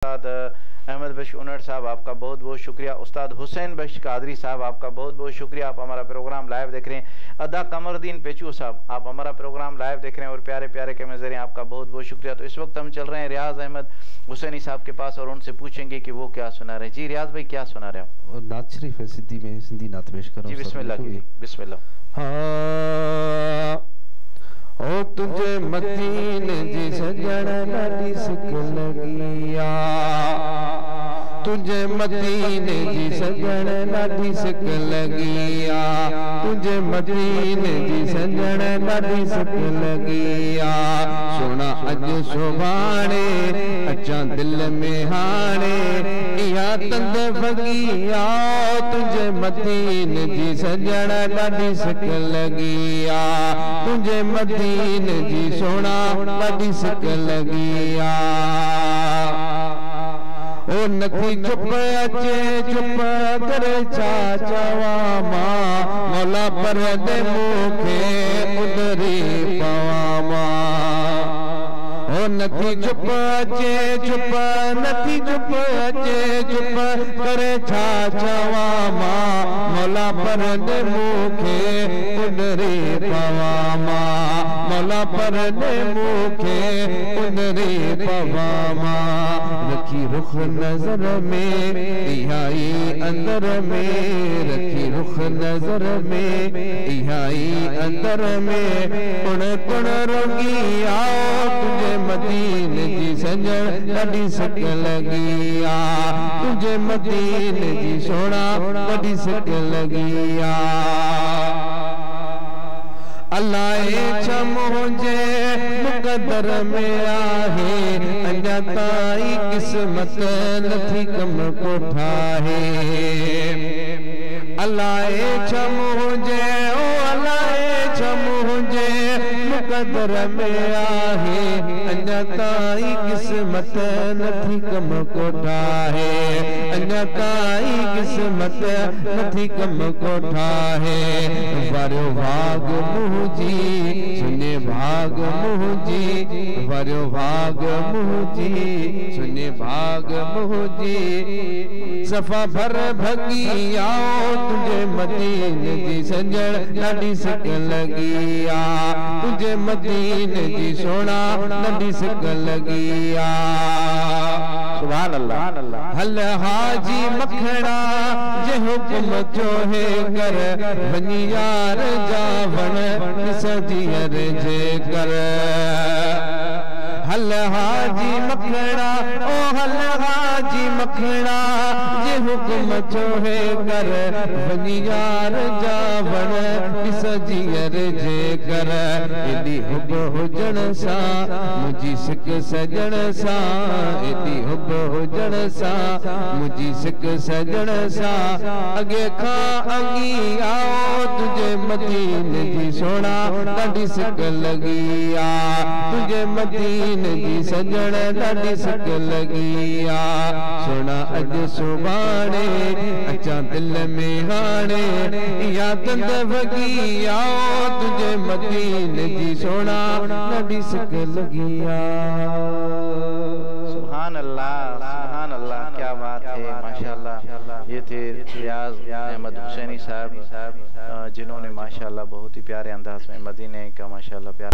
उस्ताद अहमद बख्श उनड़ साहब आपका बहुत बहुत शुक्रिया। उस्ताद हुसैन बख्श कादरी साहब आपका बहुत बहुत शुक्रिया, आप हमारा प्रोग्राम लाइव देख रहे हैं। अदा कमरुद्दीन पेचू साहब आप हमारा प्रोग्राम लाइव देख रहे हैं और प्यारे प्यारे के नजरिए आपका बहुत बहुत शुक्रिया। तो इस वक्त हम चल रहे हैं रियाज अहमद हुसैनी साहब के पास और उनसे पूछेंगे कि वो क्या सुना रहे हैं। जी रियाज भाई क्या सुना रहे हो? और नात शरीफ है सिंधी में, सिंधी नात पेश करो। जी बिस्मिल्लाह कीजिए, बिस्मिल्लाह। हाँ ओ तुझे मदीने जी सजण ॾाढी सिक लगिया, तुझे मदीने जी सजण ॾाढी सिक लगिया, तुझे मदीने जी सजण ॾाढी सिक लगिया। सोना अॼु सुभाणे अचां दिल में हाणे इहा तंद भगिया, तुझे मदीने जी सजण ॾाढी सिक लगिया, तुझे मदीने जी सोना ॾाढी सिक लगिया। ओ नथी चुप अचे चुप करे छा चवा मां, मौला पर दे मूंखे उधरी पवा मां। ओ नथी चुप अचे चुप, नथी चुप अचे चुप करे छा चवा मां, मौला पर दे मूंखे उधरी पवा मां, मौला पर दे मूंखे उधरी पवा मां। रखी रुख नजर में इहाई अंदर में, रखी रुख नजर में इहाई अंदर में, कुण कुण रोगी आओ तुझे मदीने जी सजण ॾाढी सिक लगिया, तुझे मदीने जी सोना ॾाढी सिक लगिया। अलाए छा मुंहिंजे मुक़दर में आहे, अञा ताईं क़िस्मत नथी कम को ठाहे। अलाए छा मुंहिंजे ओ अलाए छा मुंहिंजे मुक़दर में आहे, अञा ताईं क़िस्मत नथी कम को ठाहे, अञा ताईं क़िस्मत नथी कम को ठाहे। वरियो भाग मुंहिंजी सुने भाग मुंहिंजी, वरियो भाग मुंहिंजी सुने भाग मुंहिंजी। सफ़ा भर भगी आओ तुझे मदीने जी सजण ॾाढी सिक लगिया, तुझे मदीने जी सोना ॾाढी सिक लगिया। सुभान अल्लाह। हल हाजी मखणा जे हुक्म चोहे कर, वञी यार जा वण सजीअर जे कर। हल हाजी मखणा ओ हल हाजी मखणा जे हुक्म चोहे कर, वञी यार जा वण सजीअर जे कर। एॾी हुब हुजण सां मुंहिंजी सिक सजण सां, एॾी हुब हुजण सां मुंहिंजी सिक सजण सां, अॻे खां अॻी आओ तुझे मदीने जी सोना ॾाढी सिक लगिया, तुझे मदीने जी सजण ॾाढी सिक लगिया। सोना अॼु सुभाणे अचां दिल में हाणे इहा तंद भगी आओ, तुझे मदीने जी सोना ॾाढी सिक लगिया। सुभान अल्लाह, सुभान अल्लाह, क्या बात है, माशाल्लाह। ये थे रियाज अहमद हुसैनी साहब जिन्होंने माशाल्लाह बहुत ही प्यारे अंदाज में मदीने का माशाल्लाह प्यार